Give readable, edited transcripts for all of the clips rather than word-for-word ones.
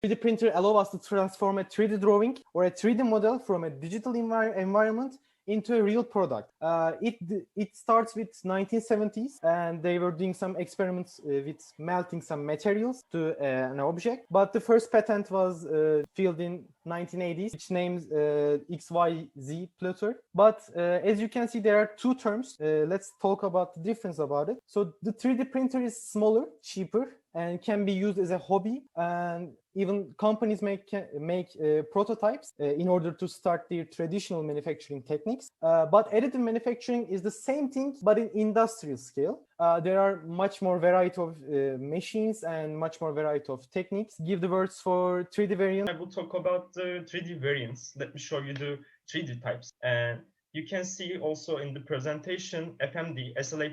3D printer allows us to transform a 3D drawing or a 3D model from a digital environment into a real product. It starts with 1970s, and they were doing some experiments with melting some materials to an object. But the first patent was filed in 1980s, which names XYZ platter. But as you can see, there are two terms. Let's talk about the difference about it. So the 3D printer is smaller, cheaper, and can be used as a hobby, and even companies make prototypes in order to start their traditional manufacturing techniques. But additive manufacturing is the same thing, but in industrial scale. There are much more variety of machines and much more variety of techniques. Give the words for 3D variants. I will talk about the 3D variants. Let me show you the 3D types. And you can see also in the presentation FMD, SLA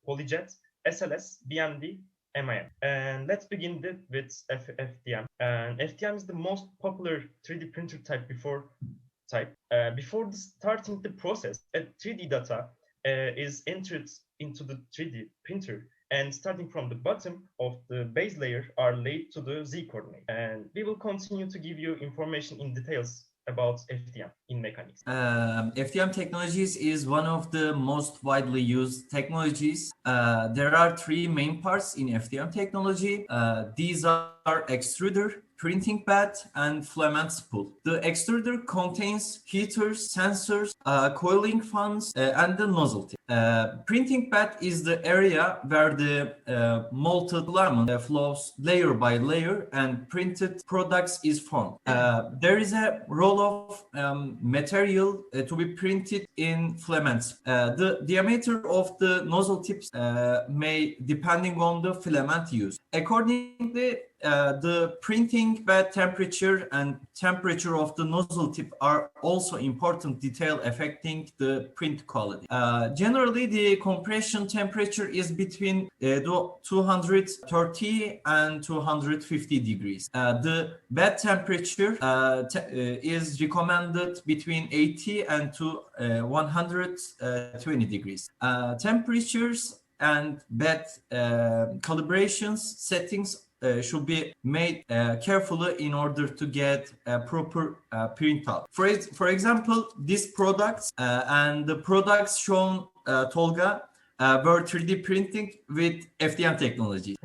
polyjet, SLS, BMD, MIM. And let's begin with FDM. And FDM is the most popular 3D printer type before starting the process. A 3D data is entered into the 3D printer, and starting from the bottom of the base layer are laid to the Z coordinate. And we will continue to give you information in details about FDM in mechanics. FDM technologies is one of the most widely used technologies. There are three main parts in FDM technology. These are extruder, printing bed, and filament spool. The extruder contains heaters, sensors, coiling fans, and the nozzle tip. Printing bed is the area where the molten filament flows layer by layer and printed products is formed. There is a roll of material to be printed in filaments. The diameter of the nozzle tips may depending on the filament used. Accordingly, the printing bed temperature and temperature of the nozzle tip are also important detail affecting the print quality. Generally, the compression temperature is between 230 and 250 degrees. The bed temperature is recommended between 80 and 120 degrees. Temperatures and bed calibrations settings should be made carefully in order to get a proper printout. For example, these products and the products shown Tolga were 3D printing with FDM technology.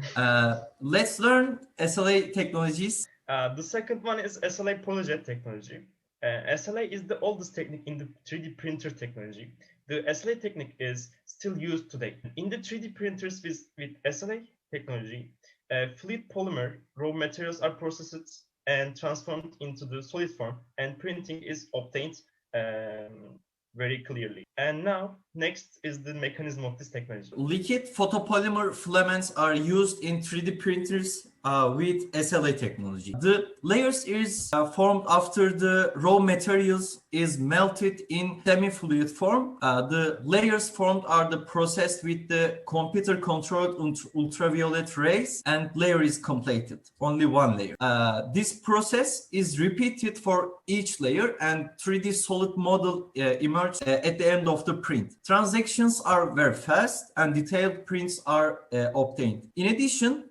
Let's learn SLA technologies. The second one is SLA polyjet technology. SLA is the oldest technique in the 3D printer technology. The SLA technique is still used today. In the 3D printers with SLA technology, fluid polymer raw materials are processed and transformed into the solid form, and printing is obtained very clearly. And now, next is the mechanism of this technology. Liquid photopolymer filaments are used in 3D printers with SLA technology. The layers is formed after the raw materials is melted in semi-fluid form. The layers formed are processed with the computer-controlled ultraviolet rays, and layer is completed. Only one layer. This process is repeated for each layer, and 3D solid model emerges at the end of the print. Transactions are very fast, and detailed prints are obtained. In addition,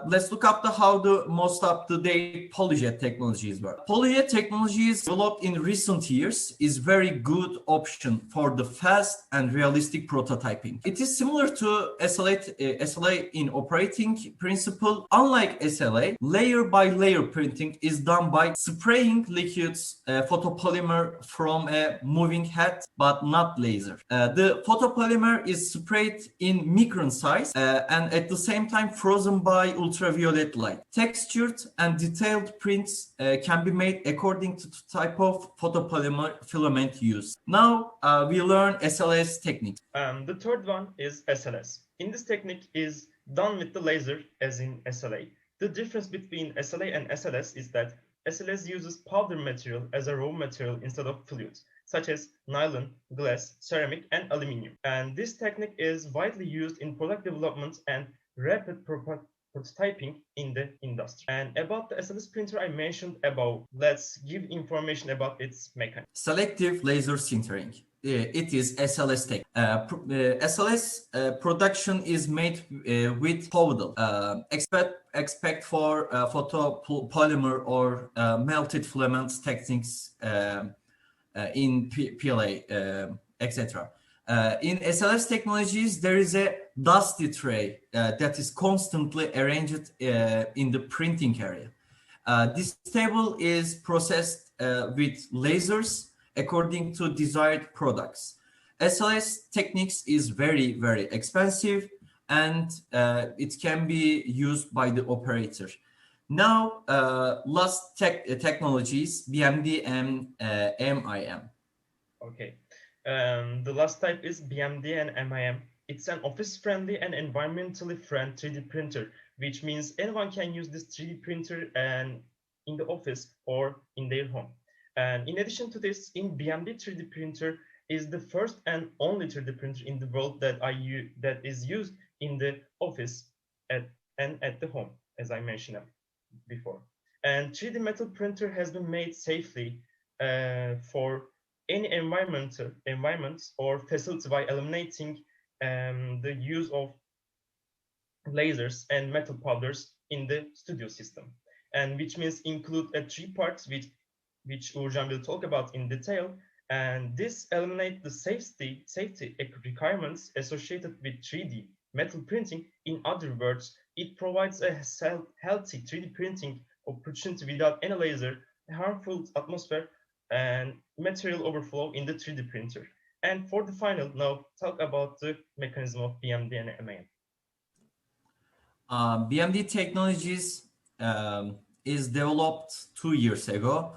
let's look up how the most up-to-date polyjet technologies work. Polyjet technologies developed in recent years is very good option for the fast and realistic prototyping. It is similar to SLA in operating principle. Unlike SLA, layer by layer printing is done by spraying liquids photopolymer from a moving head, but not laser. The photopolymer is sprayed in micron size and at the same time frozen by ultraviolet light. Textured and detailed prints can be made according to the type of photopolymer filament used. Now we learn Sls techniques. The third one is SLS. In this technique is done with the laser as in SLA. The difference between SLA and SLS is that SLS uses powder material as a raw material instead of fluids, such as nylon, glass, ceramic, and aluminum. And this technique is widely used in product development and rapid prototyping in the industry. And about the SLS printer I mentioned above, let's give information about its mechanism. Selective laser sintering. it is SLS tech. SLS production is made with powder. Expect for photopolymer or melted filament techniques in PLA, etc. In SLS technologies, there is a dusty tray that is constantly arranged in the printing area. This table is processed with lasers according to desired products. SLS Techniques is very, very expensive, and it can be used by the operator. Now, last technologies, BMD and MIM. Okay. The last type is BMD and MIM. It's an office-friendly and environmentally friendly 3D printer, which means anyone can use this 3D printer and in the office or in their home. And in addition to this, in BMD 3D printer is the first and only 3D printer in the world that is used in the office and at the home, as I mentioned before. And 3D metal printer has been made safely for any environments or facility by eliminating the use of lasers and metal powders in the studio system, and which means include 3 parts which Uğurcan will talk about in detail, and this eliminates the safety requirements associated with 3D metal printing. In other words, it provides a healthy 3D printing opportunity without any laser, harmful atmosphere, and material overflow in the 3D printer. And for the final, now talk about the mechanism of BMD and MIM. BMD technologies is developed 2 years ago.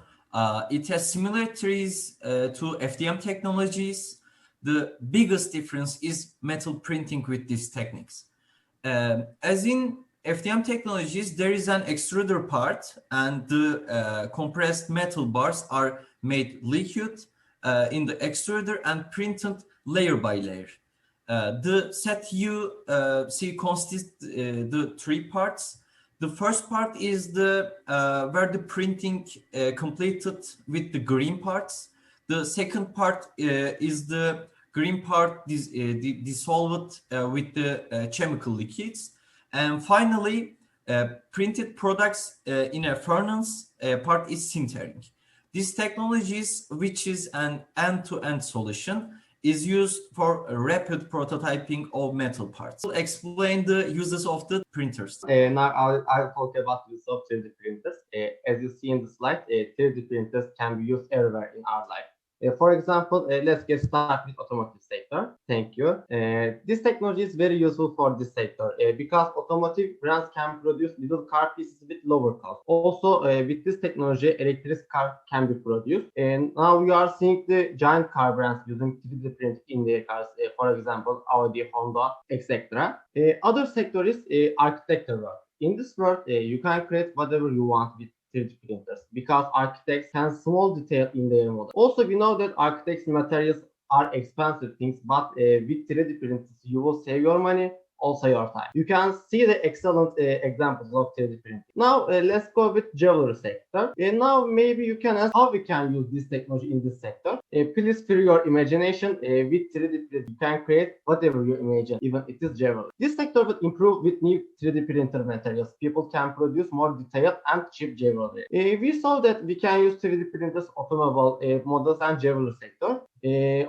It has similarities to FDM technologies. The biggest difference is metal printing with these techniques. As in FDM technologies, there is an extruder part, and the compressed metal bars are made liquid in the extruder and printed layer by layer. The set you see consists the 3 parts. The first part is the where the printing completed with the green parts. The second part is the green part dissolved with the chemical liquids. And finally, printed products in a furnace part is sintering. This technology, which is an end-to-end solution, is used for rapid prototyping of metal parts. I'll explain the uses of the printers. Now I'll talk about the use of 3D printers. As you see in the slide, 3D printers can be used everywhere in our life. For example, let's get started with automotive sector. Thank you. This technology is very useful for this sector because automotive brands can produce little car pieces with lower cost. Also, with this technology, electric car can be produced. And now we are seeing the giant car brands using 3D print in their cars. For example, Audi, Honda, etc. Other sector is architecture work. In this work, you can create whatever you want with 3D printers because architects can small detail in their model. Also, we know that architects materials are expensive things, but with 3D printers, you will save your money, also your time. You can see the excellent examples of 3D printing. Now, let's go with jewelry sector. Now, maybe you can ask how we can use this technology in this sector. Please free your imagination. With 3D print, you can create whatever you imagine, even it is jewelry. This sector will improve with new 3D printer materials. People can produce more detailed and cheap jewelry. We saw that we can use 3D printers, automobile models, and jewelry sector.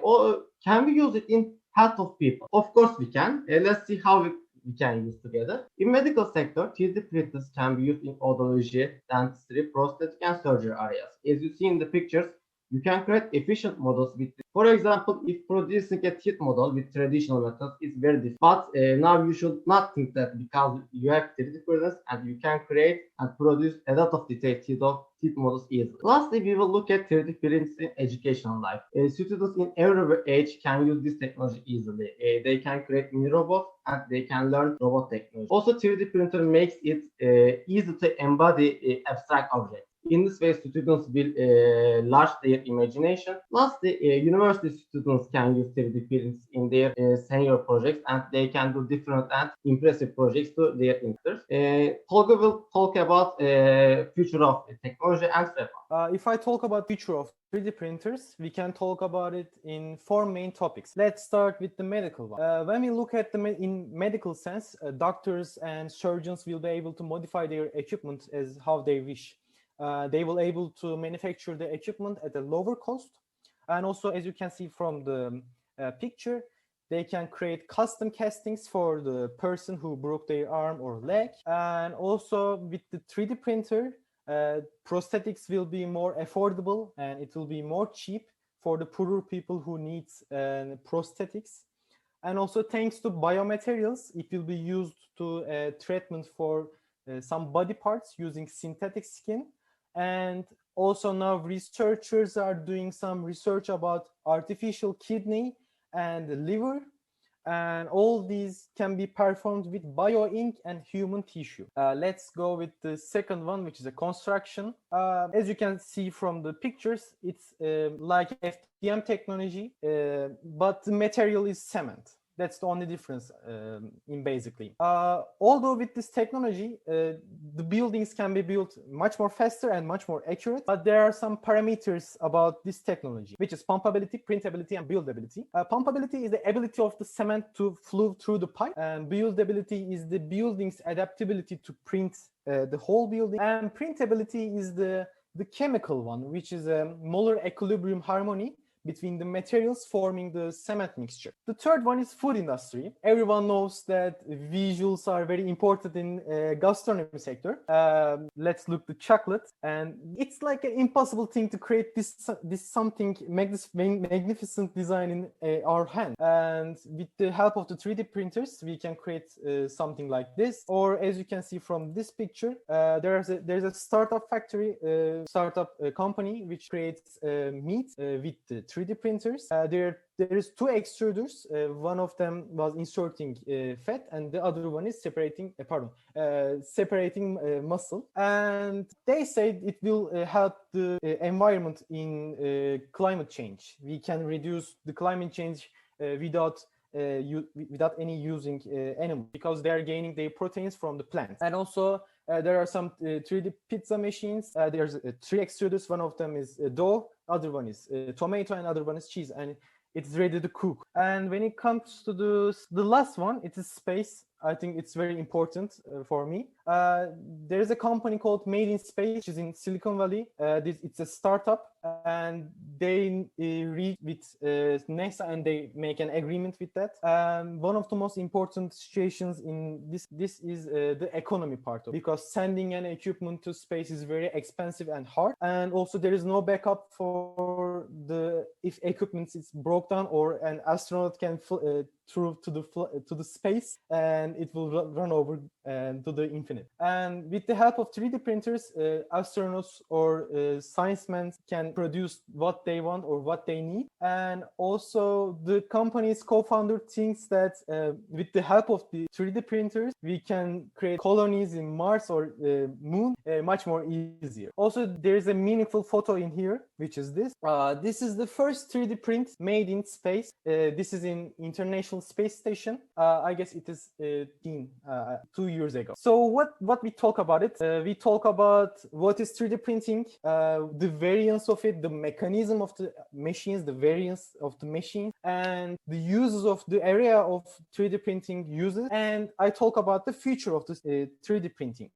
Or can we use it in health of people? Of course we can. Let's see how we can use together. In medical sector, 3D printers can be used in audiology, dentistry, prosthetic, and surgery areas. As you see in the pictures, you can create efficient models with this. For example, if producing a teeth model with traditional methods is very difficult, but now you should not think that because you have 3D printers and you can create and produce a lot of detailed teeth models easily. Lastly, we will look at 3D printers in educational life. Students in every age can use this technology easily. They can create mini robots and they can learn robot technology. Also, 3D printer makes it easy to embody abstract objects. In this way, students will enlarge their imagination. Lastly, university students can use 3D prints in their senior projects, and they can do different and impressive projects to their interest. Tolga will talk about future of technology and wrap. If I talk about future of 3D printers, we can talk about it in four main topics. Let's start with the medical one. When we look at in medical sense, doctors and surgeons will be able to modify their equipment as how they wish. They will able to manufacture the equipment at a lower cost. And also, as you can see from the picture, they can create custom castings for the person who broke their arm or leg. And also with the 3D printer, prosthetics will be more affordable and it will be more cheap for the poorer people who needs prosthetics. And also thanks to biomaterials, it will be used to treatment for some body parts using synthetic skin. And also now researchers are doing some research about artificial kidney and liver. And all these can be performed with bio-ink and human tissue. Let's go with the second one, which is a construction. As you can see from the pictures, it's like FDM technology, but the material is cement. That's the only difference in basically. Although with this technology, the buildings can be built much more faster and much more accurate, but there are some parameters about this technology, which is pumpability, printability, and buildability. Pumpability is the ability of the cement to flow through the pipe, and buildability is the building's adaptability to print the whole building, and printability is the chemical one, which is a molar equilibrium harmony between the materials forming the cement mixture. The third one is food industry. Everyone knows that visuals are very important in gastronomy sector. Let's look at chocolate, and it's like an impossible thing to create this something magnificent design in our hand. And with the help of the 3D printers, we can create something like this. Or as you can see from this picture, there's a startup factory, startup company which creates meat with the 3D printers. There is two extruders. One of them was inserting fat, and the other one is separating muscle. And they said it will help the environment in climate change. We can reduce the climate change without any using animals, because they are gaining their proteins from the plants. And also there are some 3D pizza machines. There's three extruders. One of them is dough, other one is tomato, and other one is cheese, and it's ready to cook. And when it comes to the last one, it is space. I think it's very important for me. There is a company called Made in Space, which is in Silicon Valley. It's a startup, and they reach with NASA, and they make an agreement with that. One of the most important situations in this is the economy part of it, because sending an equipment to space is very expensive and hard, and also there is no backup for if equipment is broke down, or an astronaut can through to the space, and it will run over to the infinite. And with the help of 3D printers, astronauts or sciencemen can produce what they want or what they need. And also the company's co-founder thinks that with the help of the 3D printers, we can create colonies in Mars or Moon much more easier. Also, there is a meaningful photo in here, which is this. This is the first 3D print made in space. This is in International Space Station. I guess it is 2 years ago. So what we talk about it? We talk about what is 3D printing, the variance of it, the mechanism of the machines, the variance of the machine, and the uses of the area of 3D printing uses. And I talk about the future of this 3D printing.